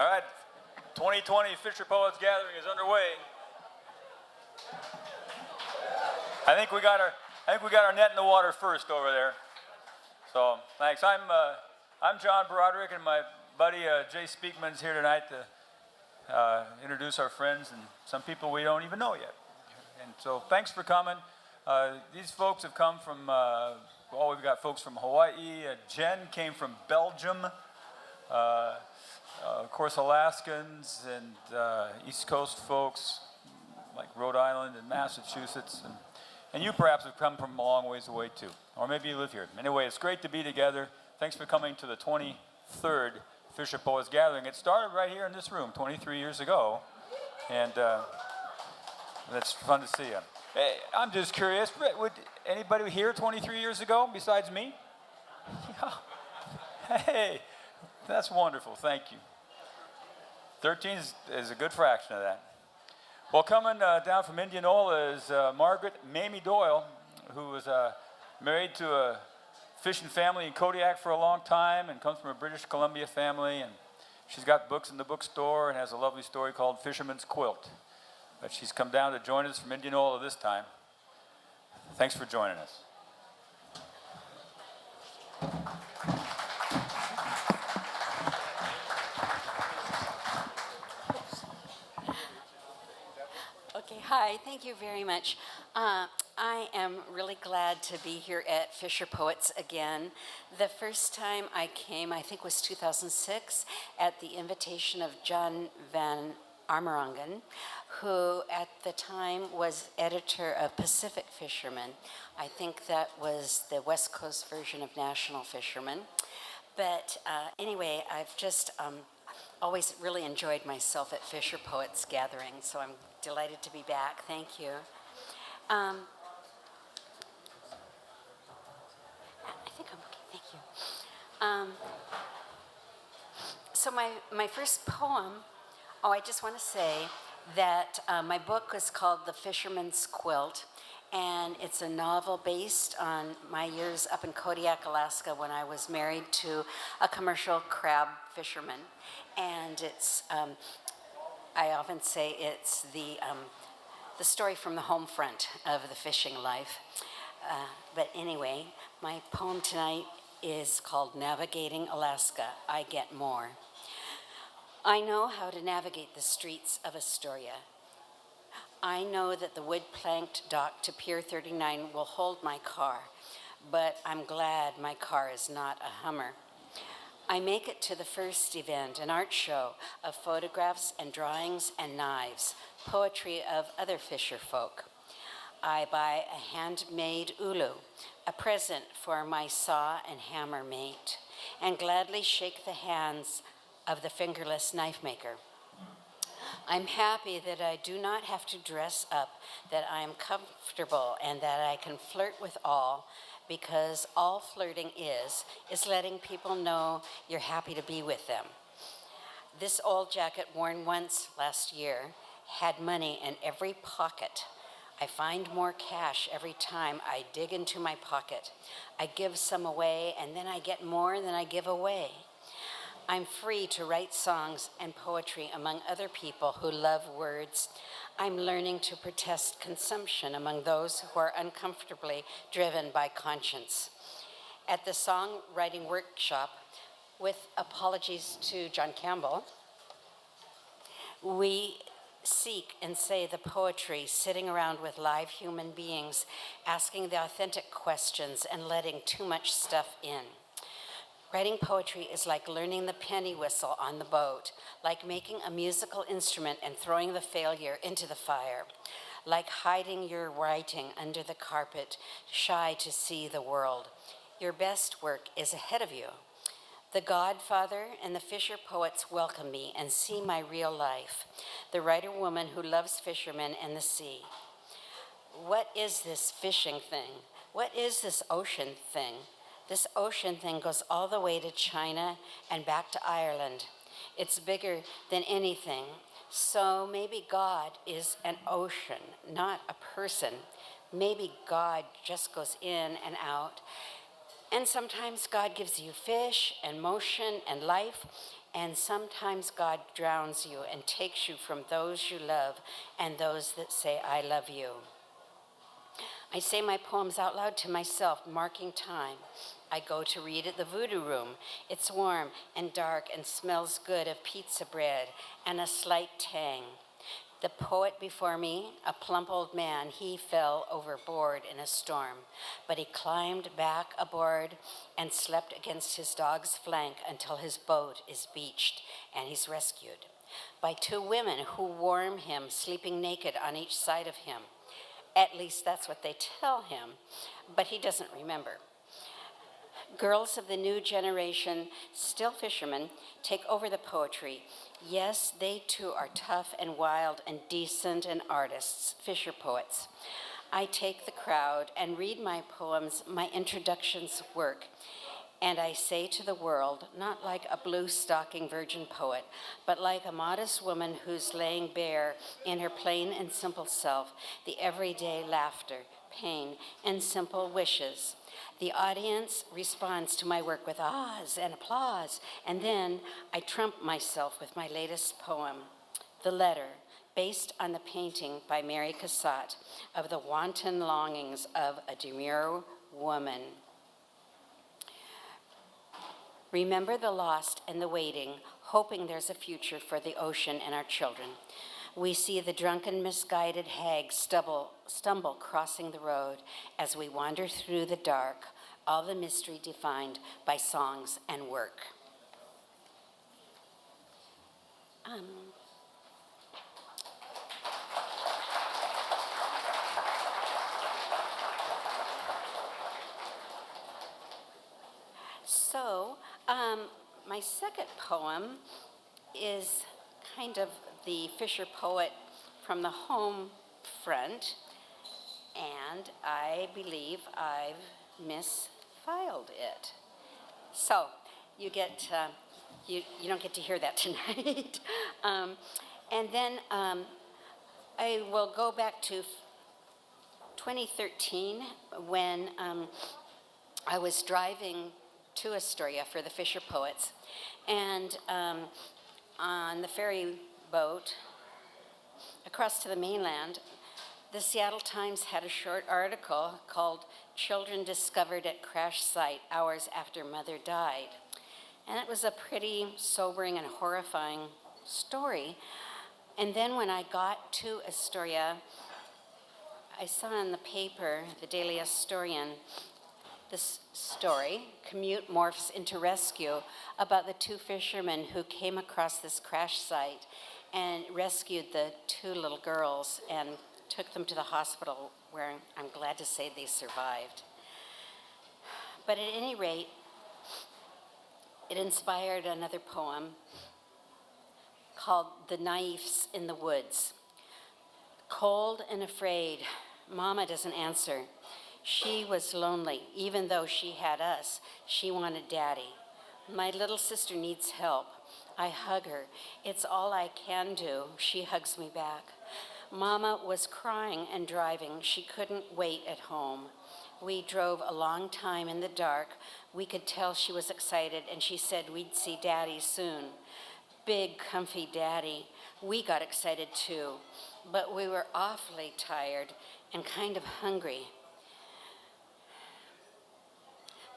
All right, 2020 Fisher Poets Gathering is underway. I think we got our net in the water first over there. So thanks. I'm John Broderick, and my buddy Jay Speakman's here tonight to introduce our friends and some people we don't even know yet. And so thanks for coming. These folks have come from. We've got folks from Hawaii. Jen came from Belgium. Of course, Alaskans and East Coast folks like Rhode Island and Massachusetts. And you perhaps have come from a long ways away too. Or maybe you live here. Anyway, it's great to be together. Thanks for coming to the 23rd Fisher Poets Gathering. It started right here in this room 23 years ago. And it's fun to see you. Hey, I'm just curious, would anybody here 23 years ago besides me? Yeah. Hey, that's wonderful. Thank you. 13 is a good fraction of that. Well, coming down from Indianola is Margaret Mamie Doyle, who was married to a fishing family in Kodiak for a long time and comes from a British Columbia family. And she's got books in the bookstore and has a lovely story called Fisherman's Quilt. But she's come down to join us from Indianola this time. Thanks for joining us. Okay, hi, thank you very much. I am really glad to be here at Fisher Poets again. The first time I came, I think was 2006, at the invitation of John Van Amerongen, who at the time was editor of Pacific Fisherman. I think that was the West Coast version of National Fisherman. But anyway, I've just always really enjoyed myself at Fisher Poets Gathering, so I'm delighted to be back. Thank you. I think I'm okay, thank you. So my first poem, I just want to say that my book is called The Fisherman's Quilt, and it's a novel based on my years up in Kodiak, Alaska, when I was married to a commercial crab fisherman. And it's, I often say it's the story from the home front of the fishing life. But anyway, my poem tonight is called Navigating Alaska, I Get More. I know how to navigate the streets of Astoria. I know that the wood-planked dock to Pier 39 will hold my car, but I'm glad my car is not a Hummer. I make it to the first event, an art show of photographs and drawings and knives, poetry of other fisher folk. I buy a handmade ulu, a present for my saw and hammer mate, and gladly shake the hands of the fingerless knife maker. I'm happy that I do not have to dress up, that I am comfortable and that I can flirt with all, because all flirting is letting people know you're happy to be with them. This old jacket worn once last year had money in every pocket. I find more cash every time I dig into my pocket. I give some away and then I get more than I give away. I'm free to write songs and poetry among other people who love words. I'm learning to protest consumption among those who are uncomfortably driven by conscience. At the songwriting workshop, with apologies to John Campbell, we seek and say the poetry sitting around with live human beings, asking the authentic questions and letting too much stuff in. Writing poetry is like learning the penny whistle on the boat, like making a musical instrument and throwing the failure into the fire, like hiding your writing under the carpet, shy to see the world. Your best work is ahead of you. The Godfather and the Fisher Poets welcome me and see my real life, the writer-woman who loves fishermen and the sea. What is this fishing thing? What is this ocean thing? This ocean thing goes all the way to China and back to Ireland. It's bigger than anything. So maybe God is an ocean, not a person. Maybe God just goes in and out. And sometimes God gives you fish and motion and life, and sometimes God drowns you and takes you from those you love and those that say, I love you. I say my poems out loud to myself, marking time. I go to read at the Voodoo Room. It's warm and dark and smells good of pizza bread and a slight tang. The poet before me, a plump old man, he fell overboard in a storm, but he climbed back aboard and slept against his dog's flank until his boat is beached and he's rescued by two women who warm him, sleeping naked on each side of him. At least that's what they tell him, but he doesn't remember. Girls of the new generation, still fishermen, take over the poetry. Yes, they too are tough and wild and decent and artists, fisher poets. I take the crowd and read my poems, my introductions work. And I say to the world, not like a blue-stocking virgin poet, but like a modest woman who's laying bare in her plain and simple self the everyday laughter, pain, and simple wishes. The audience responds to my work with ahs and applause, and then I trump myself with my latest poem, The Letter, based on the painting by Mary Cassatt of the wanton longings of a demure woman. Remember the lost and the waiting, hoping there's a future for the ocean and our children. We see the drunken, misguided hag stumble crossing the road as we wander through the dark, all the mystery defined by songs and work. My second poem is kind of the Fisher poet from the home front, and I believe I've misfiled it. So you get you don't get to hear that tonight. And then I will go back to 2013 when I was driving to Astoria for the Fisher Poets, and on the ferry boat across to the mainland, the Seattle Times had a short article called "Children Discovered at Crash Site Hours After Mother Died." And it was a pretty sobering and horrifying story. And then when I got to Astoria, I saw in the paper, the Doyle-Astorian, this story, Commute Morphs into Rescue, about the two fishermen who came across this crash site and rescued the two little girls and took them to the hospital, where I'm glad to say they survived. But at any rate, it inspired another poem called The Naifs in the Woods. Cold and afraid, Mama doesn't answer. She was lonely, even though she had us. She wanted Daddy. My little sister needs help. I hug her. It's all I can do. She hugs me back. Mama was crying and driving. She couldn't wait at home. We drove a long time in the dark. We could tell she was excited, and she said we'd see Daddy soon. Big, comfy Daddy. We got excited too, but we were awfully tired and kind of hungry.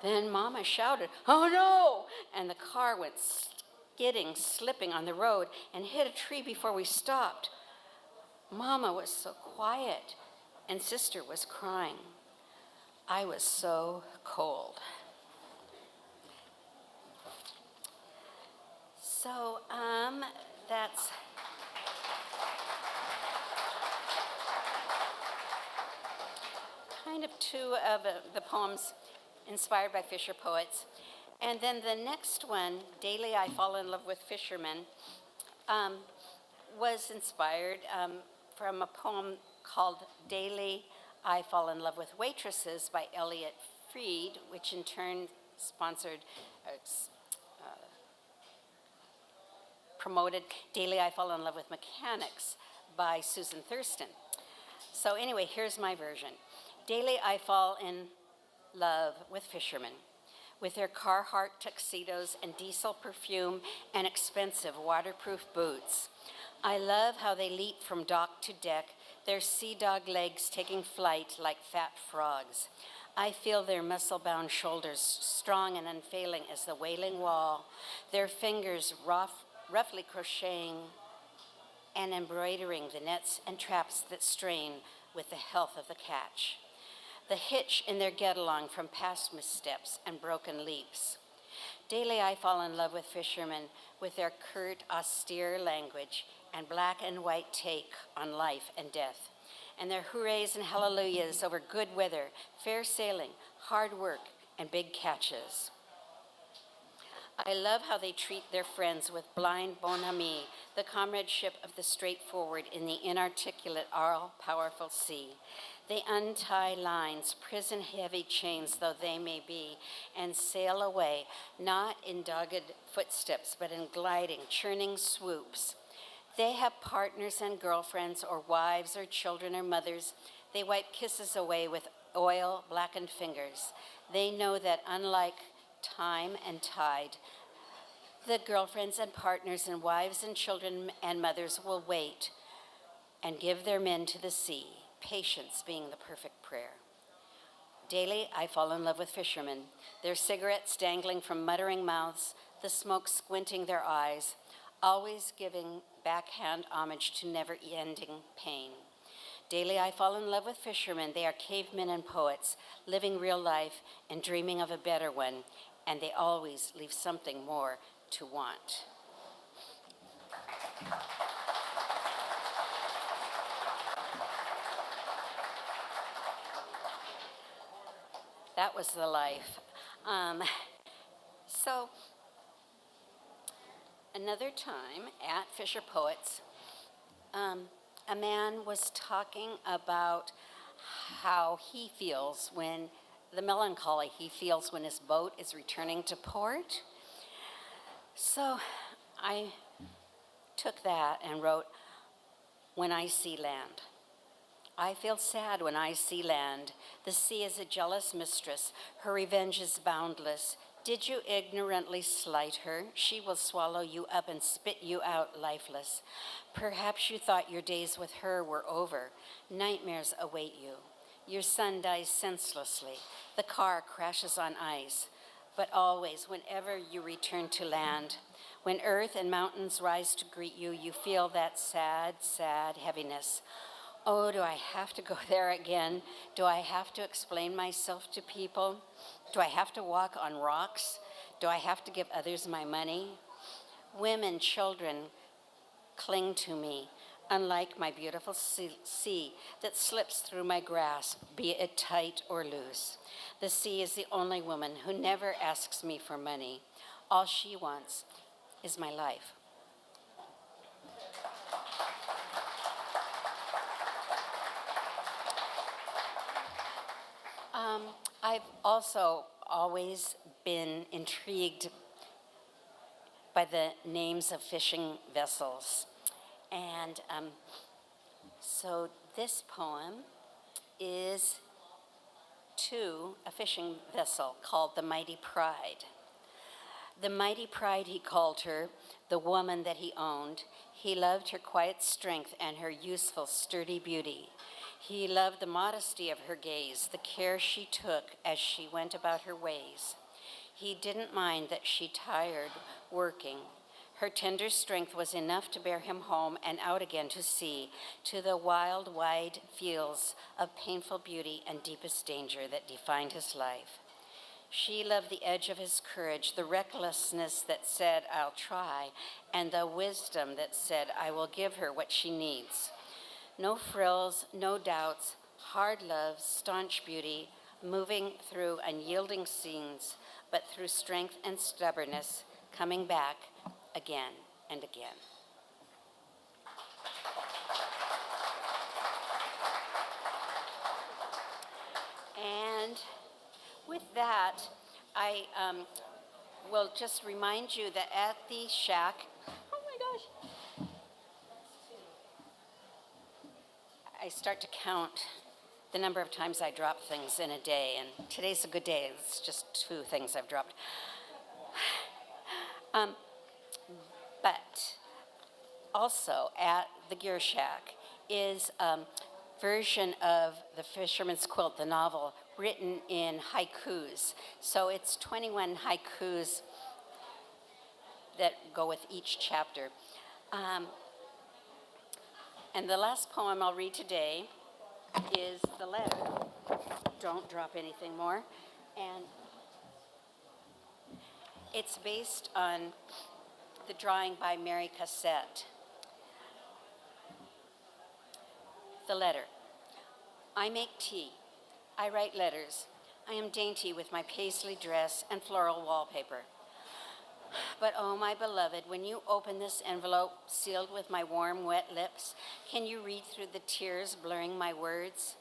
Then Mama shouted, "Oh no!" And the car went skidding, slipping on the road and hit a tree before we stopped. Mama was so quiet and Sister was crying. I was so cold. So, that's kind of two of the poems inspired by Fisher poets. And then the next one, Daily I Fall in Love with Fishermen, was inspired from a poem called Daily I Fall in Love with Waitresses by Elliot Freed, which in turn promoted Daily I Fall in Love with Mechanics by Susan Thurston. So anyway, here's my version. Daily I fall in love with fishermen. with their Carhartt tuxedos and diesel perfume and expensive waterproof boots. I love how they leap from dock to deck, their sea dog legs taking flight like fat frogs. I feel their muscle-bound shoulders strong and unfailing as the wailing wall, their fingers roughly crocheting and embroidering the nets and traps that strain with the health of the catch. The hitch in their get-along from past missteps and broken leaps. Daily I fall in love with fishermen, with their curt, austere language and black and white take on life and death, and their hoorays and hallelujahs over good weather, fair sailing, hard work, and big catches. I love how they treat their friends with blind bon ami, the comradeship of the straightforward in the inarticulate, all-powerful sea. They untie lines, prison-heavy chains though they may be, and sail away, not in dogged footsteps, but in gliding, churning swoops. They have partners and girlfriends, or wives, or children, or mothers. They wipe kisses away with oil-blackened fingers. They know that unlike time and tide, the girlfriends and partners and wives and children and mothers will wait and give their men to the sea, patience being the perfect prayer. Daily, I fall in love with fishermen, their cigarettes dangling from muttering mouths, the smoke squinting their eyes, always giving backhand homage to never-ending pain. Daily, I fall in love with fishermen. They are cavemen and poets, living real life and dreaming of a better one, and they always leave something more to want. That was the life. So, another time at Fisher Poets, a man was talking about how he feels when, the melancholy he feels when his boat is returning to port. So I took that and wrote, "When I see land. I feel sad when I see land. The sea is a jealous mistress. Her revenge is boundless. Did you ignorantly slight her? She will swallow you up and spit you out lifeless. Perhaps you thought your days with her were over. Nightmares await you. Your son dies senselessly. The car crashes on ice. But always, whenever you return to land, when earth and mountains rise to greet you, you feel that sad, sad heaviness. Oh, do I have to go there again? Do I have to explain myself to people? Do I have to walk on rocks? Do I have to give others my money? Women, children cling to me, unlike my beautiful sea that slips through my grasp, be it tight or loose. The sea is the only woman who never asks me for money. All she wants is my life." I've also always been intrigued by the names of fishing vessels. And so this poem is to a fishing vessel called the Mighty Pride. The Mighty Pride, he called her, the woman that he owned. He loved her quiet strength and her useful, sturdy beauty. He loved the modesty of her gaze, the care she took as she went about her ways. He didn't mind that she tired working. Her tender strength was enough to bear him home and out again to sea, to the wild, wide fields of painful beauty and deepest danger that defined his life. She loved the edge of his courage, the recklessness that said, "I'll try," and the wisdom that said, "I will give her what she needs." No frills, no doubts, hard love, staunch beauty, moving through unyielding scenes, but through strength and stubbornness, coming back again and again. And with that, I will just remind you that at the shack, oh my gosh, I start to count the number of times I drop things in a day, and today's a good day. It's just 2 things I've dropped. But also at the Gear Shack is a version of The Fisherman's Quilt, the novel, written in haikus. So it's 21 haikus that go with each chapter. And the last poem I'll read today is The Letter. Don't drop anything more. And it's based on the drawing by Mary Cassette. The Letter. I make tea. I write letters. I am dainty with my paisley dress and floral wallpaper. But oh, my beloved, when you open this envelope sealed with my warm, wet lips, can you read through the tears blurring my words?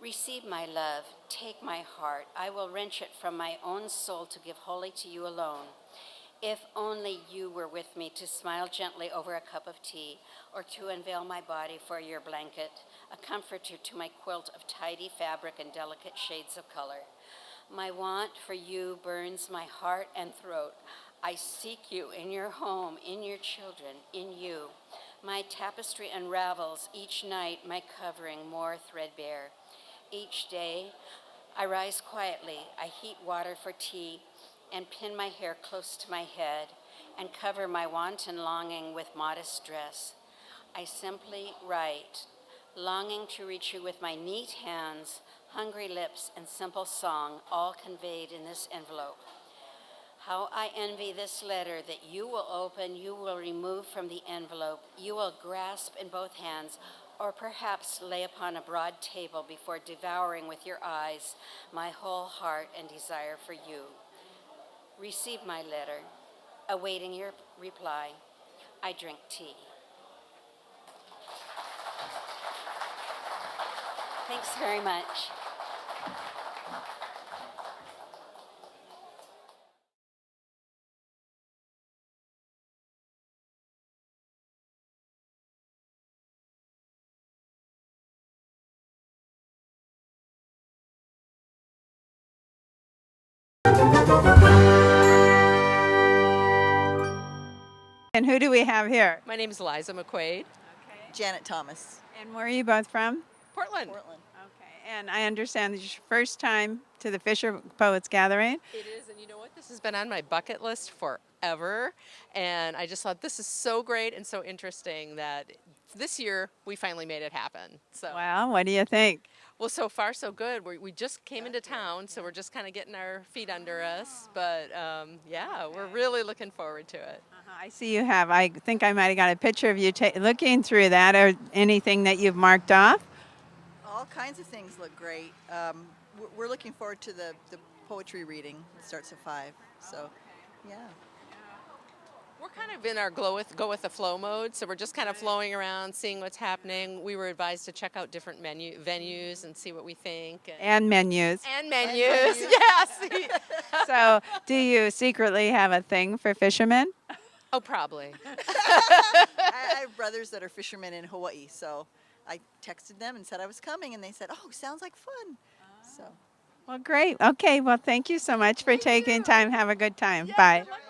Receive my love, take my heart. I will wrench it from my own soul to give wholly to you alone. If only you were with me to smile gently over a cup of tea, or to unveil my body for your blanket, a comforter to my quilt of tidy fabric and delicate shades of color. My want for you burns my heart and throat. I seek you in your home, in your children, in you. My tapestry unravels each night, my covering more threadbare. Each day, I rise quietly, I heat water for tea, and pin my hair close to my head, and cover my wanton longing with modest dress. I simply write, longing to reach you with my neat hands, hungry lips, and simple song, all conveyed in this envelope. How I envy this letter that you will open, you will remove from the envelope, you will grasp in both hands, or perhaps lay upon a broad table before devouring with your eyes my whole heart and desire for you. Receive my letter. Awaiting your reply, I drink tea. Thanks very much. And who do we have here? My name is Liza McQuaid. Janet Thomas. And where are you both from? Portland. Portland. Okay. And I understand this is your first time to the Fisher Poets Gathering. It is, and you know what? This has been on my bucket list forever, and I just thought this is so great and so interesting that this year we finally made it happen. So, Well, what do you think? well, so far so good. We just came into town, so we're just kind of getting our feet under us. But yeah, we're really looking forward to it. I see you have, I think I might have got a picture of you looking through that, or anything that you've marked off. All kinds of things look great. We're looking forward to the poetry reading. It starts at 5. So, yeah. We're kind of in our go with the flow mode, so we're just kind of flowing around, seeing what's happening. We were advised to check out different venues and see what we think. And menus. And menus, yes. So, do you secretly have a thing for fishermen? Oh, probably. I have brothers that are fishermen in Hawaii, so I texted them and said I was coming, and they said, "Oh, sounds like fun." So. Well, great. Okay. Well, thank you so much for taking time. Have a good time. Bye. Good luck